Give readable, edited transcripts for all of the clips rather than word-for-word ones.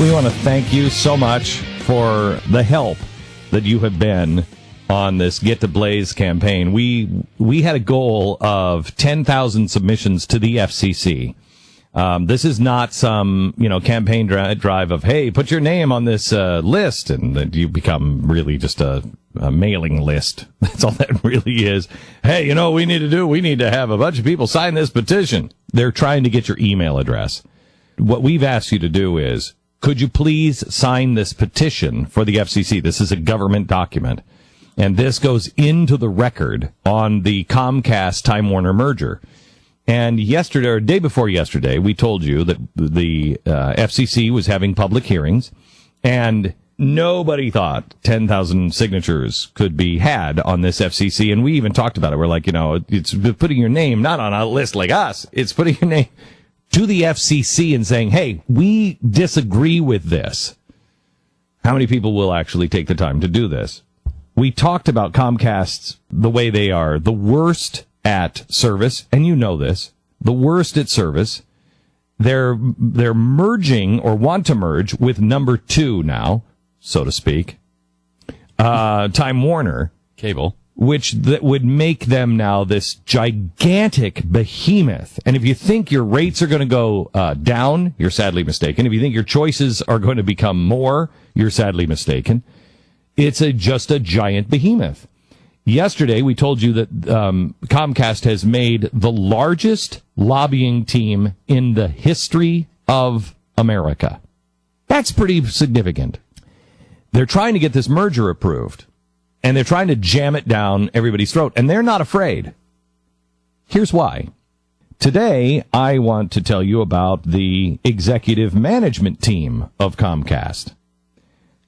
We want to thank you so much for the help that you have been on this Get to Blaze campaign. We had a goal of 10,000 submissions to the FCC. This is not some, campaign drive of, hey, put your name on this list, and that you become really just a mailing list. That's all that really is. Hey, you know what we need to do? We need to have a bunch of people sign this petition. They're trying to get your email address. What we've asked you to do is, could you please sign this petition for the FCC? This is a government document. And this goes into the record on the Comcast Time Warner merger. And yesterday, or day before yesterday, we told you that the FCC was having public hearings, and nobody thought 10,000 signatures could be had on this FCC. And we even talked about it. We're like, it's putting your name not on a list like us. It's putting your name to the FCC and saying, hey, we disagree with this. How many people will actually take the time to do this? We talked about Comcast's, the way they are the worst at service, and you know this, the worst at service. They're merging, or want to merge, with number 2 now, so to speak, Time Warner Cable, which that would make them now this gigantic behemoth. And if you think your rates are going to go down, you're sadly mistaken. If you think your choices are going to become more, you're sadly mistaken. It's just a giant behemoth. Yesterday, we told you that Comcast has made the largest lobbying team in the history of America. That's pretty significant. They're trying to get this merger approved, and they're trying to jam it down everybody's throat, and they're not afraid. Here's why. Today, I want to tell you about the executive management team of Comcast.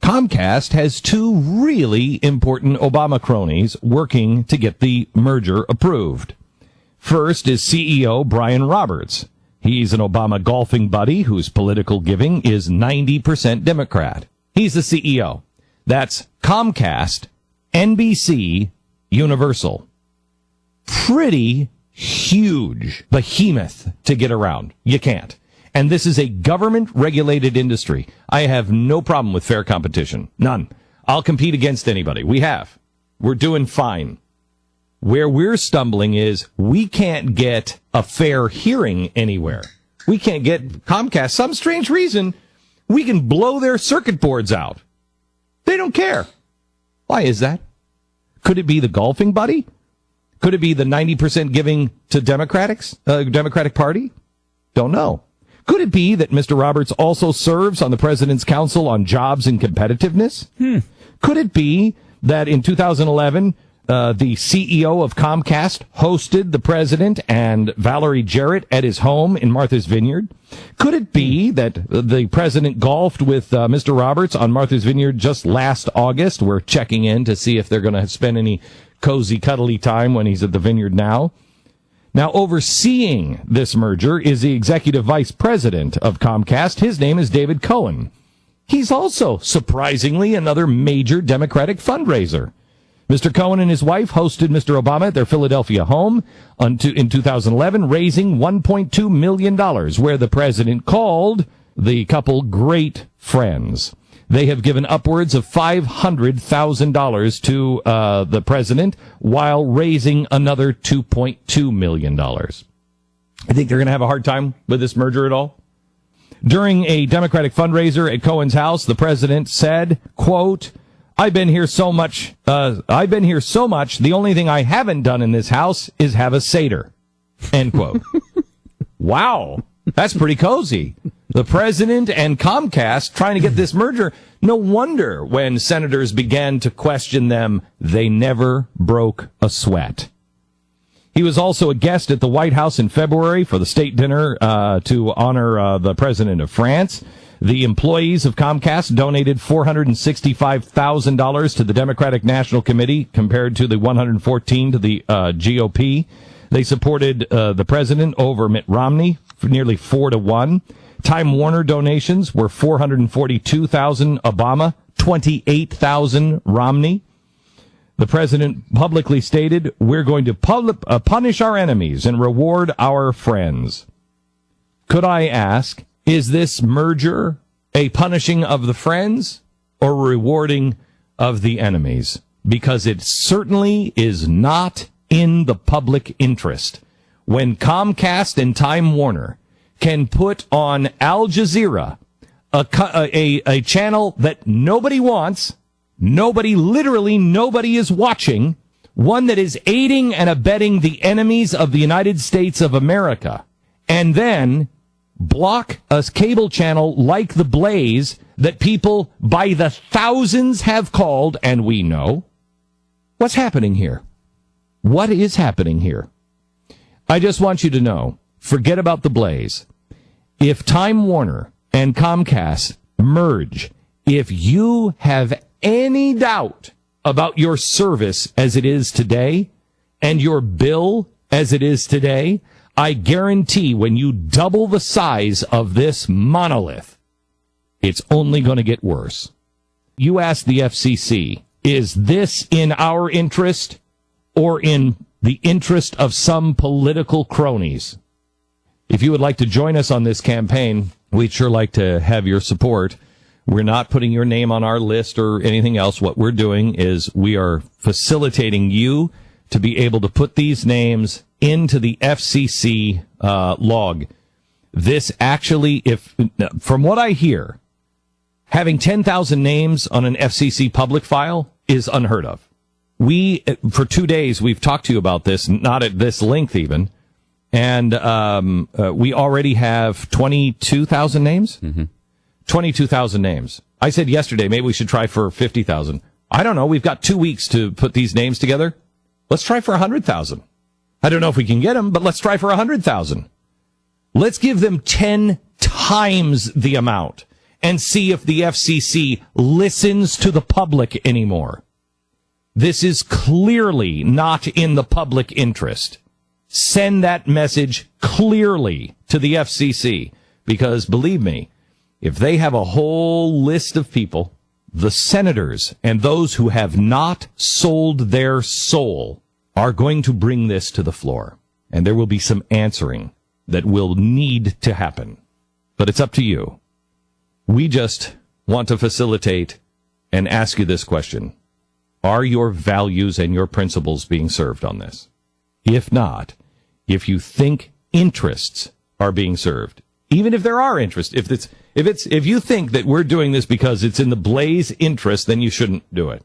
Comcast has 2 really important Obama cronies working to get the merger approved. First is CEO Brian Roberts. He's an Obama golfing buddy whose political giving is 90% Democrat. He's the CEO. That's Comcast, NBC, Universal. Pretty huge behemoth to get around. You can't. And this is a government-regulated industry. I have no problem with fair competition. None. I'll compete against anybody. We have. We're doing fine. Where we're stumbling is we can't get a fair hearing anywhere. We can't get Comcast. Some strange reason, we can blow their circuit boards out. They don't care. Why is that? Could it be the golfing buddy? Could it be the 90% giving to Democratic Party? Don't know. Could it be that Mr. Roberts also serves on the President's Council on Jobs and Competitiveness? Could it be that in 2011, the CEO of Comcast hosted the President and Valerie Jarrett at his home in Martha's Vineyard? Could it be that the President golfed with Mr. Roberts on Martha's Vineyard just last August? We're checking in to see if they're going to spend any cozy, cuddly time when he's at the vineyard now. Now, overseeing this merger is the executive vice president of Comcast. His name is David Cohen. He's also, surprisingly, another major Democratic fundraiser. Mr. Cohen and his wife hosted Mr. Obama at their Philadelphia home in 2011, raising $1.2 million, where the president called the couple great friends. They have given upwards of $500,000 to the president while raising another $2.2 million. I think they're going to have a hard time with this merger at all. During a Democratic fundraiser at Cohen's house, the president said, quote, I've been here so much. The only thing I haven't done in this house is have a Seder. End quote. Wow. That's pretty cozy. The president and Comcast trying to get this merger. No wonder when senators began to question them, they never broke a sweat. He was also a guest at the White House in February for the state dinner to honor the president of France. The employees of Comcast donated $465,000 to the Democratic National Committee compared to the $114 to the GOP. They supported the president over Mitt Romney for nearly 4-1. Time Warner donations were $442,000 Obama, $28,000 Romney. The president publicly stated, we're going to punish our enemies and reward our friends. Could I ask, is this merger a punishing of the friends or rewarding of the enemies, because it certainly is not in the public interest. When Comcast and Time Warner can put on Al Jazeera, a channel that nobody wants, literally nobody is watching, one that is aiding and abetting the enemies of the United States of America, and then block a cable channel like The Blaze that people by the thousands have called, and we know. What's happening here? What is happening here? I just want you to know, forget about The Blaze. If Time Warner and Comcast merge, if you have any doubt about your service as it is today and your bill as it is today, I guarantee when you double the size of this monolith, it's only going to get worse. You ask the FCC, is this in our interest or in the interest of some political cronies? If you would like to join us on this campaign, we'd sure like to have your support. We're not putting your name on our list or anything else. What we're doing is we are facilitating you to be able to put these names into the FCC log. This actually, from what I hear, having 10,000 names on an FCC public file is unheard of. For 2 days, we've talked to you about this, not at this length even, and we already have 22,000 names? Mm-hmm. 22,000 names. I said yesterday, maybe we should try for 50,000. I don't know. We've got 2 weeks to put these names together. Let's try for 100,000. I don't know if we can get them, but let's try for 100,000. Let's give them 10 times the amount and see if the FCC listens to the public anymore. This is clearly not in the public interest. Send that message clearly to the FCC, because believe me, if they have a whole list of people, the senators and those who have not sold their soul are going to bring this to the floor. And there will be some answering that will need to happen. But it's up to you. We just want to facilitate and ask you this question. Are your values and your principles being served on this? If not, if you think interests are being served, even if there are interests, if you think that we're doing this because it's in the Blaze interest, then you shouldn't do it.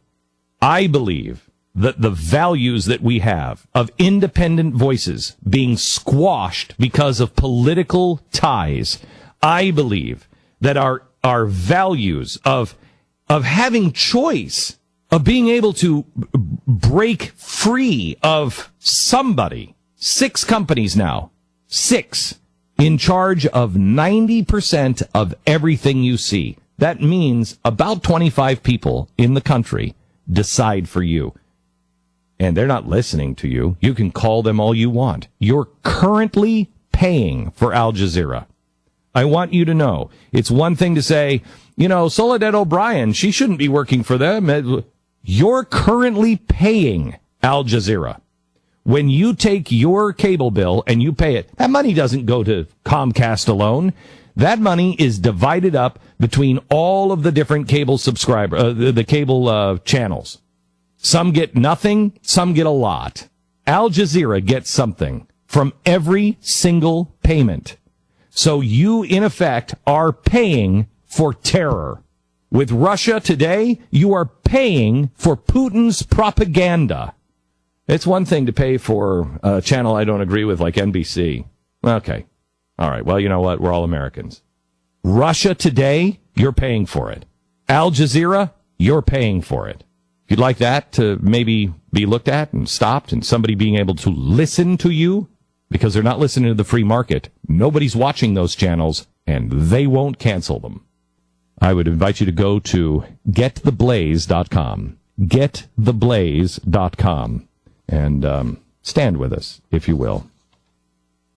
I believe that the values that we have of independent voices being squashed because of political ties, I believe that our values of having choice, of being able to break free of somebody, 6 companies now, 6, in charge of 90% of everything you see. That means about 25 people in the country decide for you. And they're not listening to you. You can call them all you want. You're currently paying for Al Jazeera. I want you to know, it's one thing to say, Soledad O'Brien, she shouldn't be working for them. You're currently paying Al Jazeera. When you take your cable bill and you pay it, that money doesn't go to Comcast alone. That money is divided up between all of the different cable the cable channels. Some get nothing, some get a lot. Al Jazeera gets something from every single payment. So you, in effect, are paying for terror. With Russia today, you are paying for Putin's propaganda. It's one thing to pay for a channel I don't agree with, like NBC. Okay. All right. Well, you know what? We're all Americans. Russia today, you're paying for it. Al Jazeera, you're paying for it. If you'd like that to maybe be looked at and stopped and somebody being able to listen to you because they're not listening to the free market, nobody's watching those channels and they won't cancel them. I would invite you to go to gettheblaze.com. Gettheblaze.com. And stand with us, if you will.